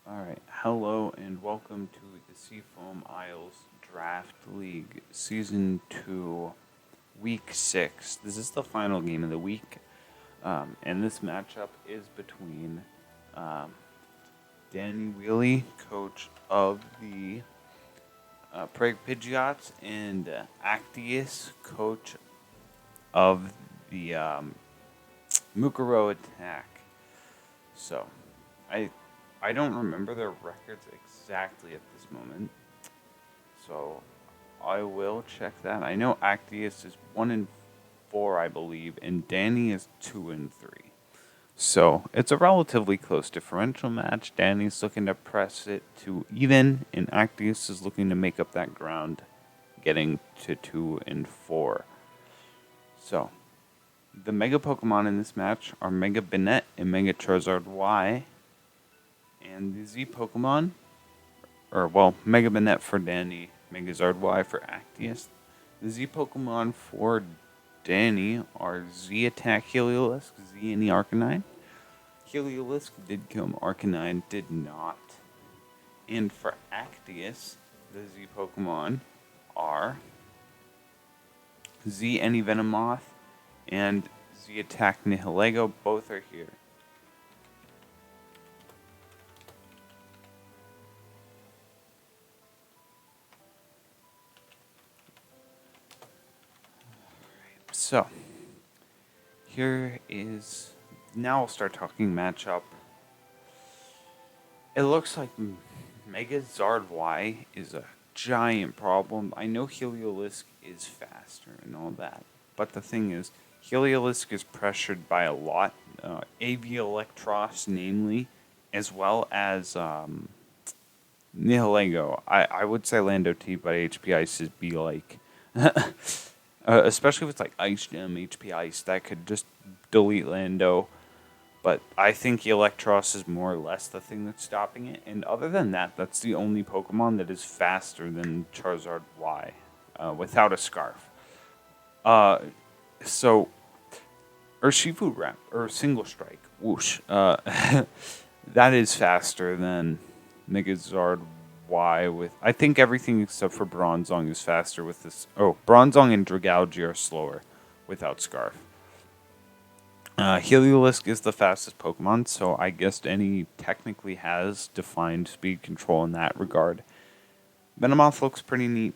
Alright, hello and welcome to the Seafoam Isles Draft League Season 2, Week 6. This is the final game of the week, and this matchup is between Danny Wheely, coach of the Prague Pigeots, and Actius, coach of the MUKURO Attack. So, I don't remember their records exactly at this moment, so I will check that. I know Actius is 1-4, I believe, and Danny is 2-3. So it's a relatively close differential match. Danny's looking to press it to even, and Actius is looking to make up that ground, getting to 2-4. So the Mega Pokemon in this match are Mega Banette and Mega Charizard Y. And the Z Pokemon, Mega Banette for Danny, Megazard Y for Actius. The Z Pokemon for Danny are Z Attack Heliolisk, Z in the Arcanine. Heliolisk did kill him, Arcanine did not. And for Actius, the Z Pokemon are Z Any Venomoth and Z Attack Nihilego. Both are here. So, here is... Now we'll start talking matchup. It looks like Megazard Y is a giant problem. I know Heliolisk is faster and all that, but the thing is, Heliolisk is pressured by a lot. AV Electros, namely, as well as Nihilego. I would say Lando T, but HP Ice is be like... especially if it's like Ice Gem, HP Ice, that could just delete Lando. But I think Electros is more or less the thing that's stopping it. And other than that, that's the only Pokemon that is faster than Charizard Y without a Scarf. So, Urshifu Wrap, or Single Strike, whoosh. That is faster than Megazard Y with... I think everything except for Bronzong is faster with this... Oh, Bronzong and Dragalge are slower without Scarf. Heliolisk is the fastest Pokemon, so I guess Danny technically has defined speed control in that regard. Venomoth looks pretty neat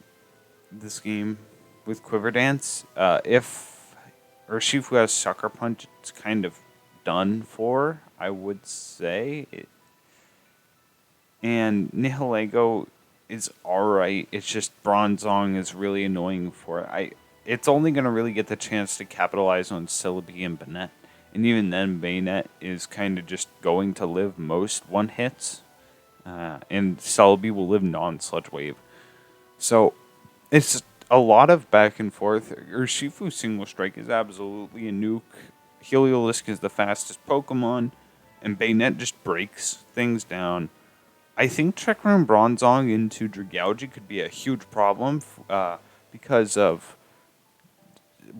this game with Quiver Dance. If Urshifu has Sucker Punch, it's kind of done for, I would say. And Nihilego is alright. It's just Bronzong is really annoying for it. It's only going to really get the chance to capitalize on Celebi and Banette. And even then, Banette is kind of just going to live most one-hits. And Celebi will live non-Sludge Wave. So, it's a lot of back and forth. Urshifu Single Strike is absolutely a nuke. Heliolisk is the fastest Pokemon. And Banette just breaks things down. I think Trick Room Bronzong into Dragalge could be a huge problem because of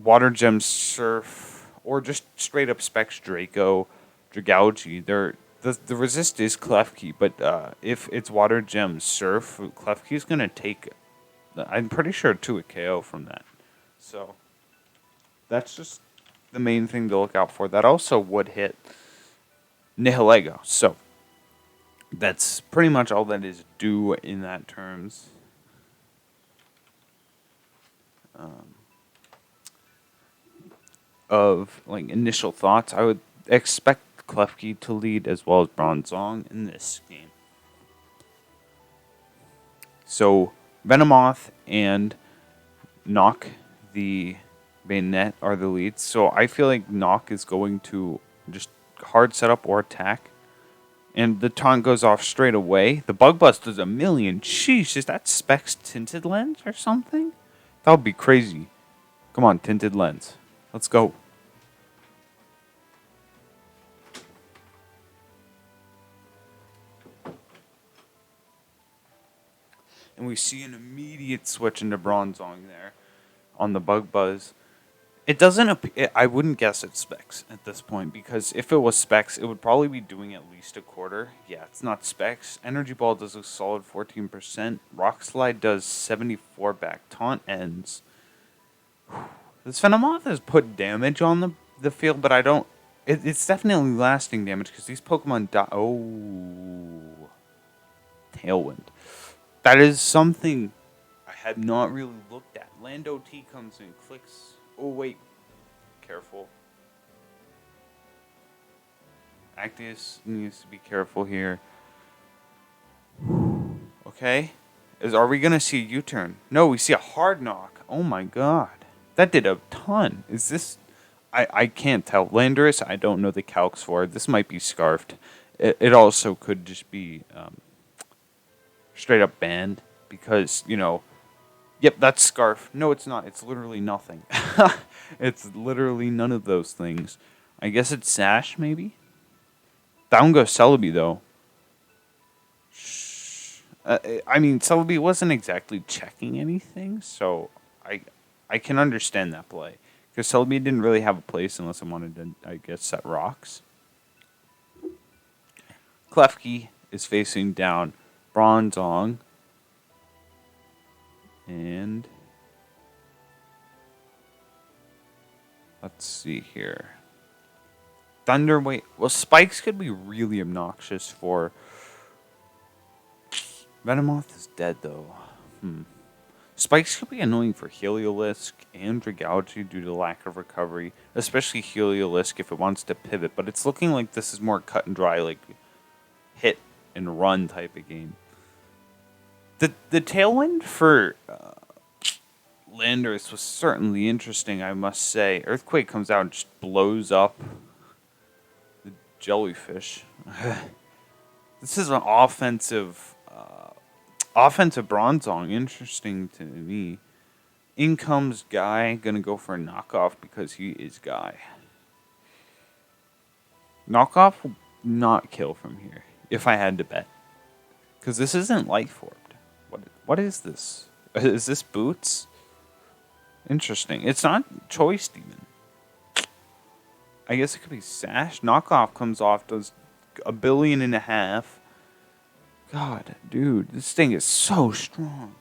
Water Gem Surf or just straight up Specs Draco, Dragalge. The resist is Klefki, but if it's Water Gem Surf, Klefki's going to take, I'm pretty sure, a KO from that. So that's just the main thing to look out for. That also would hit Nihilego. So that's pretty much all that is due in that terms. Of like initial thoughts, I would expect Klefki to lead as well as Bronzong in this game. So Venomoth and Nock, the Banette, are the leads. So I feel like Nock is going to just hard setup or attack. And the taunt goes off straight away. The Bug Bust does a million. Sheesh, is that Specs Tinted Lens or something? That would be crazy. Come on, Tinted Lens. Let's go. And we see an immediate switch into Bronzong there on the Bug Buzz. It doesn't. I wouldn't guess it's specs at this point because if it was specs, it would probably be doing at least a quarter. Yeah, it's not specs. Energy ball does a solid 14%. Rock slide does 74 back. Taunt ends. This Venomoth has put damage on the field, but I don't. It's definitely lasting damage because these Pokemon die. Oh, Tailwind. That is something I had not really looked at. Lando T comes in, clicks. Oh wait, careful. Actius needs to be careful here. Okay. Are we going to see a U-turn? No, we see a hard knock. Oh my god. That did a ton. Is this... I can't tell. Landorus, I don't know the calcs for. This might be scarfed. It also could just be straight up banned. Because, you know... Yep, that's scarf. No, it's not. It's literally nothing. It's literally none of those things. I guess it's sash, maybe? Down goes Celebi, though. I mean, Celebi wasn't exactly checking anything, so I can understand that play. Because Celebi didn't really have a place unless I wanted to, I guess, set rocks. Klefki is facing down Bronzong. And... let's see here. Thunderwave. Well, spikes could be really obnoxious for... Venomoth is dead, though. Spikes could be annoying for Heliolisk and Dragalge due to lack of recovery, especially Heliolisk if it wants to pivot, but it's looking like this is more cut and dry, like hit and run type of game. The Tailwind for Landorus was certainly interesting, I must say. Earthquake comes out and just blows up the jellyfish. This is an offensive Bronzong. Interesting to me. In comes Guy. Gonna go for a knockoff because he is Guy. Knockoff will not kill from here, if I had to bet. Because this isn't life orbed. What is this? Is this Boots? Interesting. It's not Choice Demon. I guess it could be Sash. Knockoff comes off, does 1.5 billion. God, dude, this thing is so strong.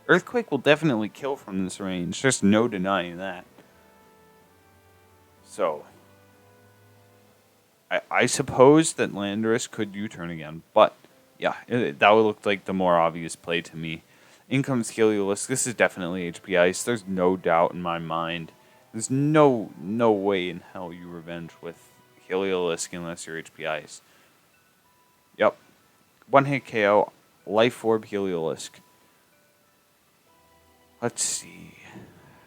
Earthquake will definitely kill from this range. There's no denying that. So, I suppose that Landorus could U-turn again, but yeah, that would look like the more obvious play to me. In comes Heliolisk. This is definitely HP Ice. There's no doubt in my mind. There's no way in hell you revenge with Heliolisk unless you're HP Ice. Yep. One hit KO. Life Orb Heliolisk. Let's see.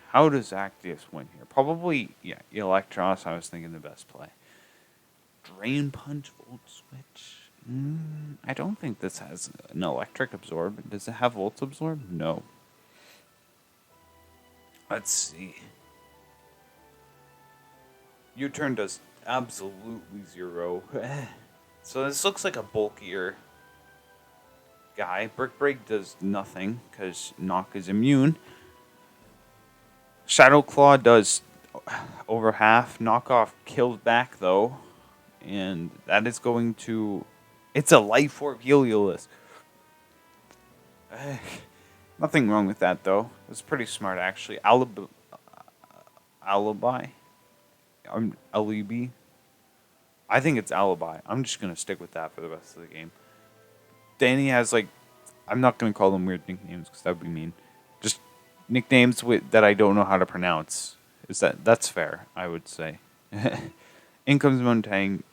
How does Actius win here? Probably, yeah, Electros. I was thinking the best play. Drain Punch, Volt Switch. I don't think this has an Electric Absorb. Does it have Volt Absorb? No. Let's see. U-turn does absolutely 0. So this looks like a bulkier guy. Brick Break does nothing because Knock is immune. Shadow Claw does over half. Knockoff kills back though. And that is going to... It's a Life Orb Heliolisk. Nothing wrong with that though. It's pretty smart actually. Alibi. Alibi. I think it's Alibi. I'm just going to stick with that for the rest of the game. Danny has like... I'm not going to call them weird nicknames because that would be mean. Just nicknames that I don't know how to pronounce. That's fair, I would say. In comes Mutang.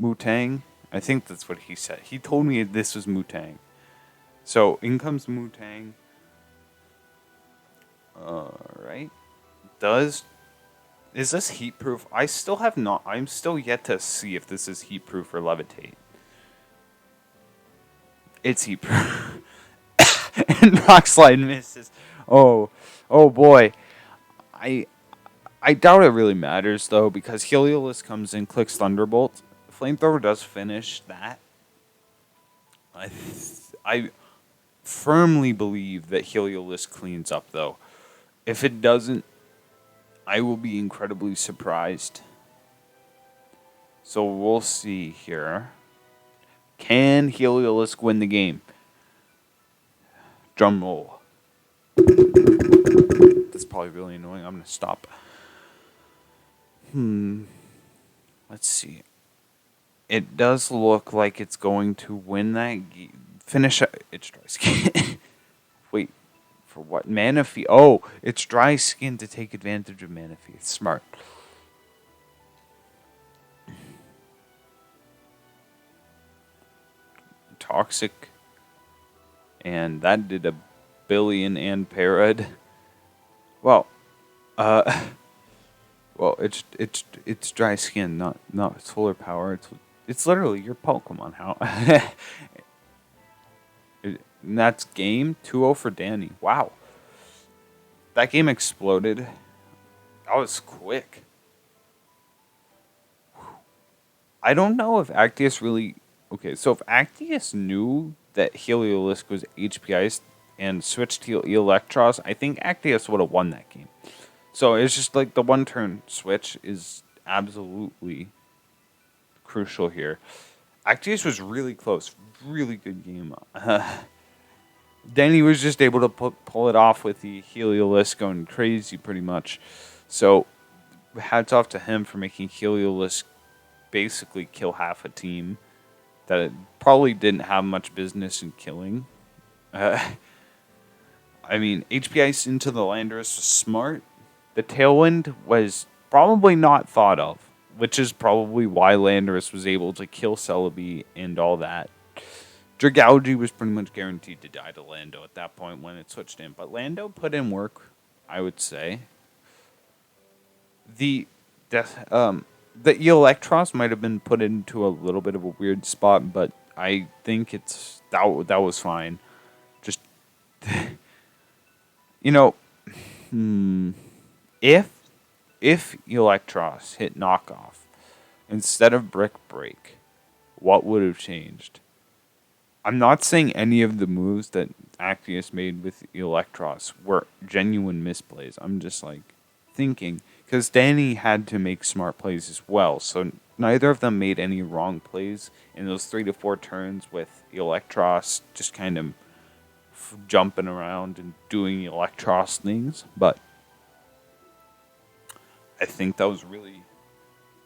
Mutang? I think that's what he said. He told me this was Mutang. So, in comes Mutang. Alright. Is this heat proof? I'm still yet to see if this is heat proof or levitate. It's heat proof. And Rock Slide misses. Oh boy. I doubt it really matters though because Heliolisk comes in, clicks Thunderbolt. Flamethrower does finish that. I firmly believe that Heliolisk cleans up though. If it doesn't, I will be incredibly surprised. So we'll see here. Can Heliolisk win the game? Drum roll. That's probably really annoying. I'm going to stop. Let's see. It does look like it's going to win that finish. It's dry skin. Wait, for what? Manaphy. Oh, it's dry skin to take advantage of Manaphy. It's smart. Toxic. And that did a billion and parad. Well, well, it's dry skin, not solar power. It's literally your Pokemon. How? And that's game 2-0 for Danny. Wow, that game exploded. That was quick. I don't know if Actius really. Okay, so if Actius knew that Heliolisk was HPI and switched to Electros, I think Actius would have won that game. So it's just like the one turn switch is absolutely crucial here. Actius was really close. Really good game. Danny was just able to pull it off with the Heliolisk going crazy pretty much. So hats off to him for making Heliolisk basically kill half a team that it probably didn't have much business in killing. I mean, HP Ice into the Landorus was smart. The Tailwind was probably not thought of, which is probably why Landorus was able to kill Celebi and all that. Dragalge was pretty much guaranteed to die to Lando at that point when it switched in. But Lando put in work, I would say. The Electros might have been put into a little bit of a weird spot, but I think that was fine. Just if Electros hit knockoff instead of Brick Break, what would have changed? I'm not saying any of the moves that Actius made with Electros were genuine misplays. I'm just like thinking, because Danny had to make smart plays as well, so neither of them made any wrong plays in those 3 to 4 turns with Electros just kind of jumping around and doing Electros things. But I think that was really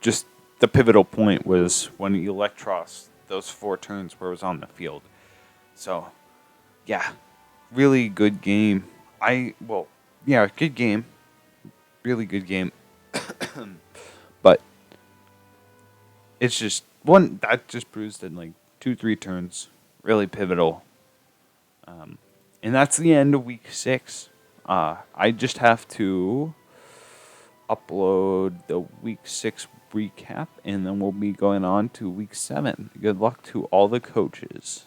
just the pivotal point was when Electros, those 4 turns where it was on the field. So, yeah, really good game. Good game. Really good game. But it's just one that just proves that like 2-3 turns really pivotal. And that's the end of week 6. I just have to upload the week 6 recap, and then we'll be going on to week 7. Good luck to all the coaches.